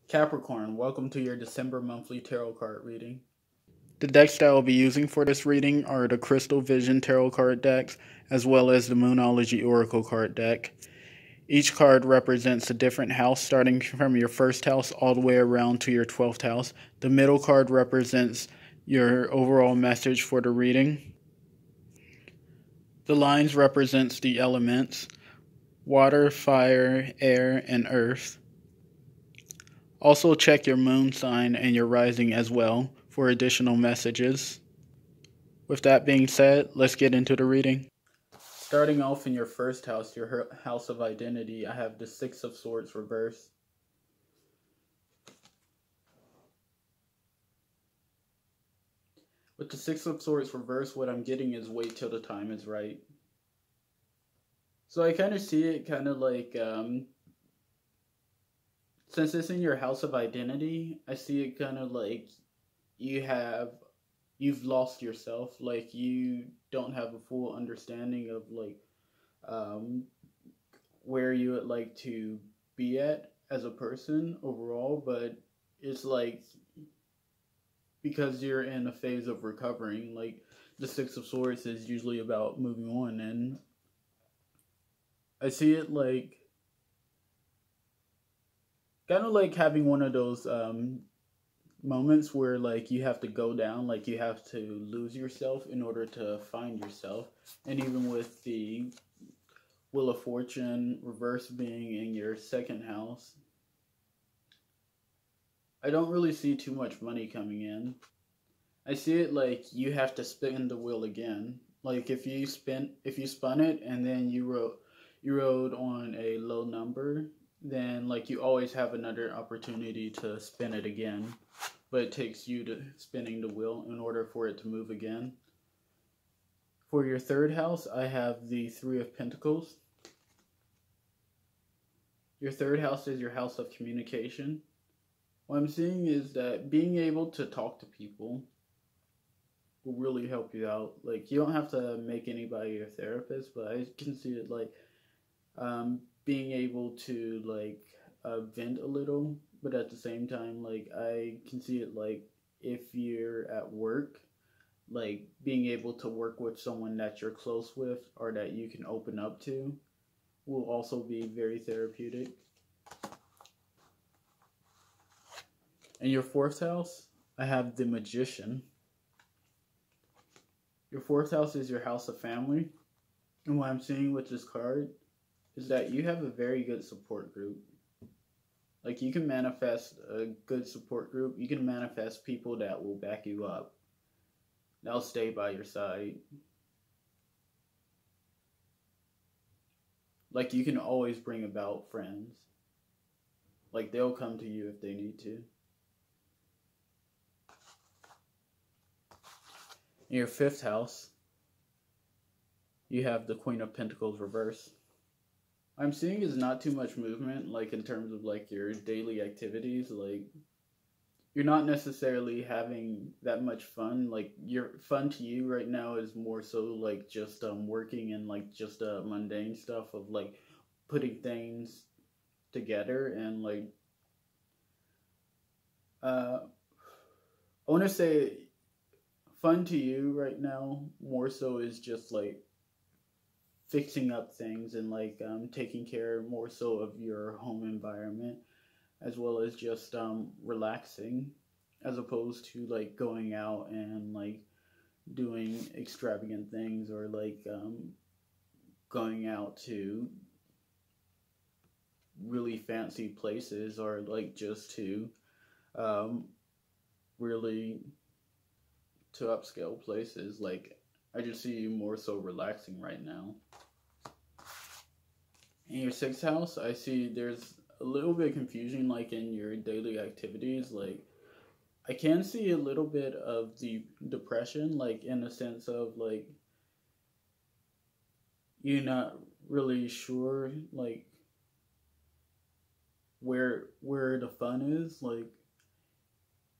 Capricorn, welcome to your December monthly tarot card reading. The decks that I'll be using for this reading are the Crystal Vision tarot card decks, as well as the Moonology Oracle card deck. Each card represents a different house, starting from your first house all the way around to your 12th house. The middle card represents your overall message for the reading. The lines represents the elements: water, fire, air, and earth. Also check your moon sign and your rising as well for additional messages. With that being said, let's get into the reading. Starting off in your first house, your house of identity, I have the Six of Swords reversed. With the Six of Swords reversed, what I'm getting is wait till the time is right. So I kind of see it kind of like, since it's in your house of identity, I see it kind of like you've lost yourself. Like you don't have a full understanding of like where you would like to be at as a person overall, but it's like because you're in a phase of recovering, like the Six of Swords is usually about moving on, and I see it like kind of like having one of those moments where like you have to go down, like you have to lose yourself in order to find yourself. And even with the Wheel of Fortune reverse being in your second house, I don't really see too much money coming in. I see it like you have to spin the wheel again. Like if you spun it and then you rode on a low number, then like you always have another opportunity to spin it again. But it takes you to spinning the wheel in order for it to move again. For your third house, I have the Three of Pentacles. Your third house is your house of communication. What I'm seeing is that being able to talk to people will really help you out. Like you don't have to make anybody your therapist, but I can see it like being able to like vent a little, but at the same time, like I can see it like if you're at work, like being able to work with someone that you're close with or that you can open up to will also be very therapeutic. In your fourth house, I have the Magician. Your fourth house is your house of family. And what I'm seeing with this card is that you have a very good support group. Like you can manifest a good support group. You can manifest people that will back you up. They'll stay by your side. Like you can always bring about friends. Like they'll come to you if they need to. In your fifth house, you have the Queen of Pentacles reversed. I'm seeing is not too much movement, like in terms of like your daily activities. Like you're not necessarily having that much fun. Like your fun to you right now is more so like just working and like just mundane stuff of like putting things together and like I want to say fun to you right now more so is just like fixing up things and like taking care more so of your home environment, as well as just relaxing, as opposed to like going out and like doing extravagant things or like going out to really fancy places or like just to really to upscale places. Like I just see you more so relaxing right now. In your sixth house, I see there's a little bit of confusion like in your daily activities. Like I can see a little bit of the depression, like in the sense of like you're not really sure like where the fun is. Like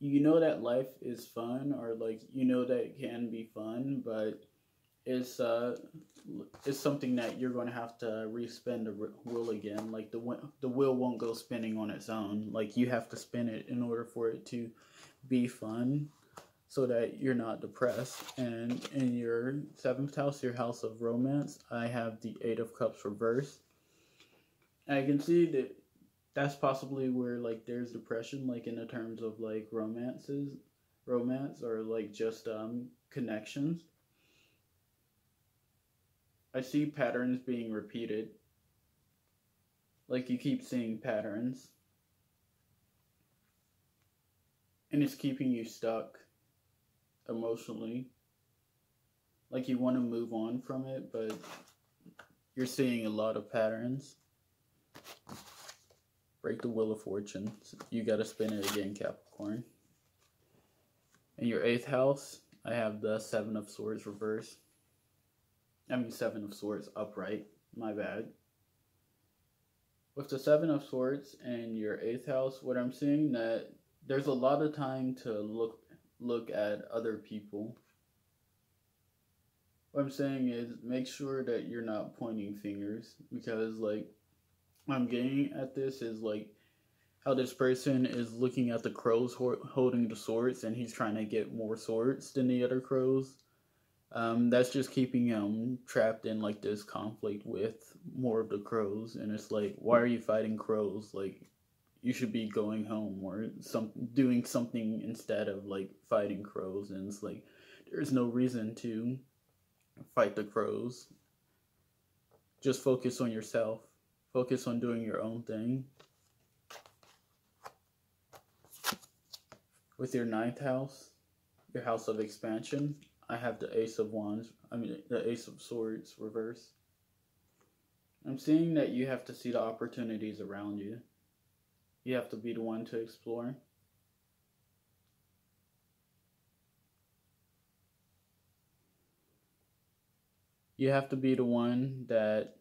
you know that life is fun, or like you know that it can be fun, but it's it's something that you're going to have to respin the wheel again. Like the wheel won't go spinning on its own. Like you have to spin it in order for it to be fun, so that you're not depressed. And in your seventh house, your house of romance, I have the Eight of Cups reversed. I can see that that's possibly where like there's depression, like in the terms of like romance, or like just connections. I see patterns being repeated. Like you keep seeing patterns, and it's keeping you stuck emotionally. Like you want to move on from it, but you're seeing a lot of patterns. Break the Wheel of Fortune. You got to spin it again, Capricorn. In your eighth house, I have the Seven of Swords reversed. I mean, Seven of Swords upright. My bad. With the Seven of Swords in your eighth house, what I'm seeing that there's a lot of time to look at other people. What I'm saying is make sure that you're not pointing fingers, because like what I'm getting at this is like how this person is looking at the crows holding the swords, and he's trying to get more swords than the other crows. That's just keeping him trapped in like this conflict with more of the crows, and it's like, why are you fighting crows? Like, you should be going home or doing something instead of like fighting crows. And it's like, there's no reason to fight the crows. Just focus on yourself. Focus on doing your own thing. With your ninth house, your house of expansion, I have the the Ace of Swords reverse. I'm seeing that you have to see the opportunities around you. You have to be the one to explore. You have to be the one that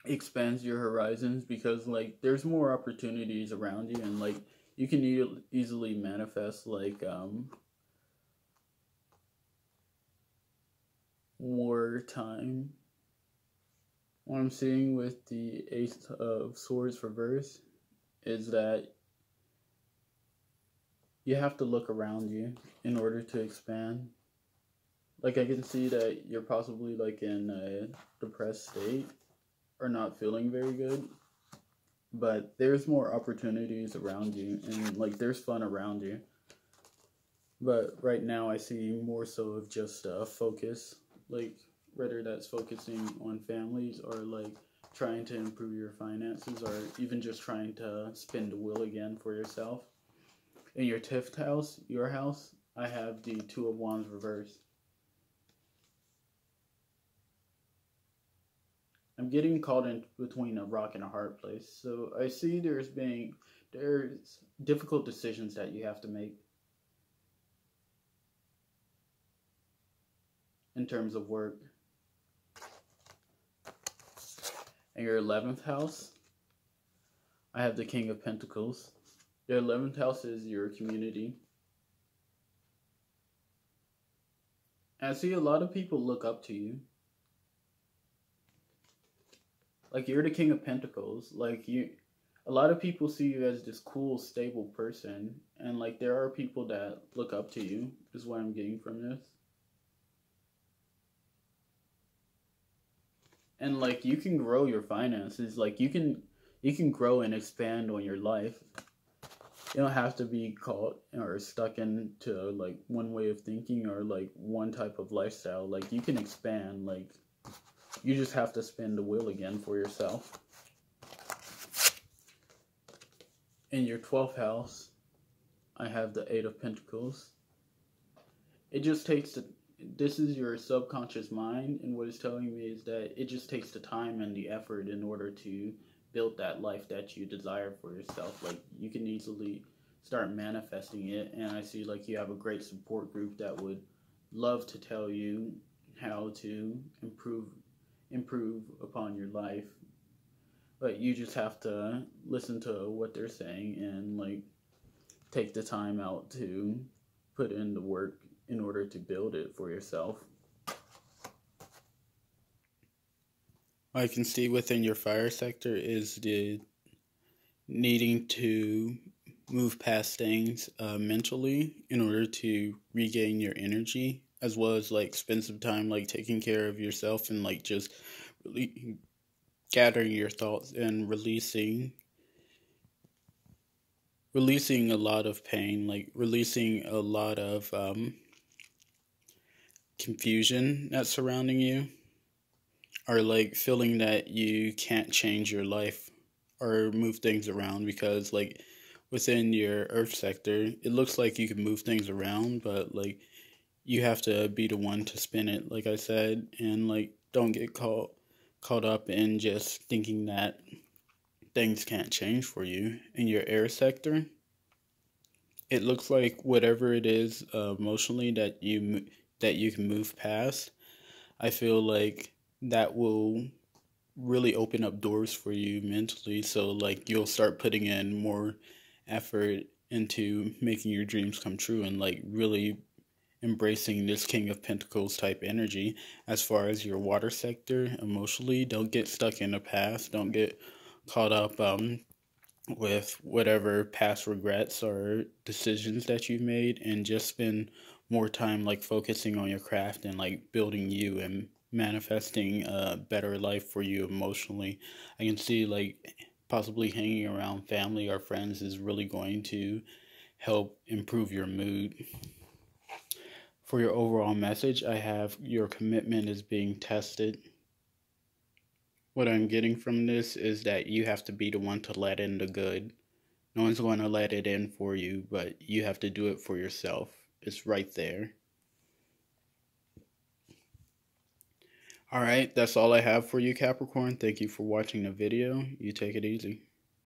expands your horizons, because like there's more opportunities around you, and like you can easily manifest like more time. What I'm seeing with the Ace of Swords reverse is that you have to look around you in order to expand. Like I can see that you're possibly like in a depressed state or not feeling very good, but there's more opportunities around you, and like there's fun around you. But right now I see more so of just focus, like whether that's focusing on families or like trying to improve your finances, or even just trying to spin the wheel again for yourself. In your 10th house, your house, I have the Two of Wands reversed. I'm getting caught in between a rock and a hard place. So I see there's difficult decisions that you have to make in terms of work. In your 11th house, I have the King of Pentacles. Your 11th house is your community. And I see a lot of people look up to you. Like you're the King of Pentacles. Like a lot of people see you as this cool, stable person, and like there are people that look up to you, is what I'm getting from this. And like you can grow your finances. Like you can grow and expand on your life. You don't have to be caught or stuck into like one way of thinking or like one type of lifestyle. Like you can expand. Like you just have to spin the wheel again for yourself. In your 12th house, I have the Eight of Pentacles. It just takes this is your subconscious mind, and what it's telling me is that it just takes the time and the effort in order to build that life that you desire for yourself. Like you can easily start manifesting it, and I see like you have a great support group that would love to tell you how to improve upon your life. But you just have to listen to what they're saying and like take the time out to put in the work in order to build it for yourself. I can see within your fire sector is the needing to move past things mentally in order to regain your energy, as well as like spend some time like taking care of yourself and like just really gathering your thoughts and releasing a lot of pain, like releasing a lot of confusion that's surrounding you, or like feeling that you can't change your life or move things around because like within your earth sector it looks like you can move things around, but like you have to be the one to spin it, like I said, and like don't get caught up in just thinking that things can't change for you. In your air sector, it looks like whatever it is emotionally that you can move past, I feel like that will really open up doors for you mentally. So like you'll start putting in more effort into making your dreams come true and like really embracing this King of Pentacles type energy. As far as your water sector emotionally, don't get stuck in the past. Don't get caught up with whatever past regrets or decisions that you've made, and just spend more time like focusing on your craft and like building you and manifesting a better life for you emotionally. I can see like possibly hanging around family or friends is really going to help improve your mood. For your overall message, I have your commitment is being tested. What I'm getting from this is that you have to be the one to let in the good. No one's going to let it in for you, but you have to do it for yourself. It's right there. All right, that's all I have for you, Capricorn. Thank you for watching the video. You take it easy.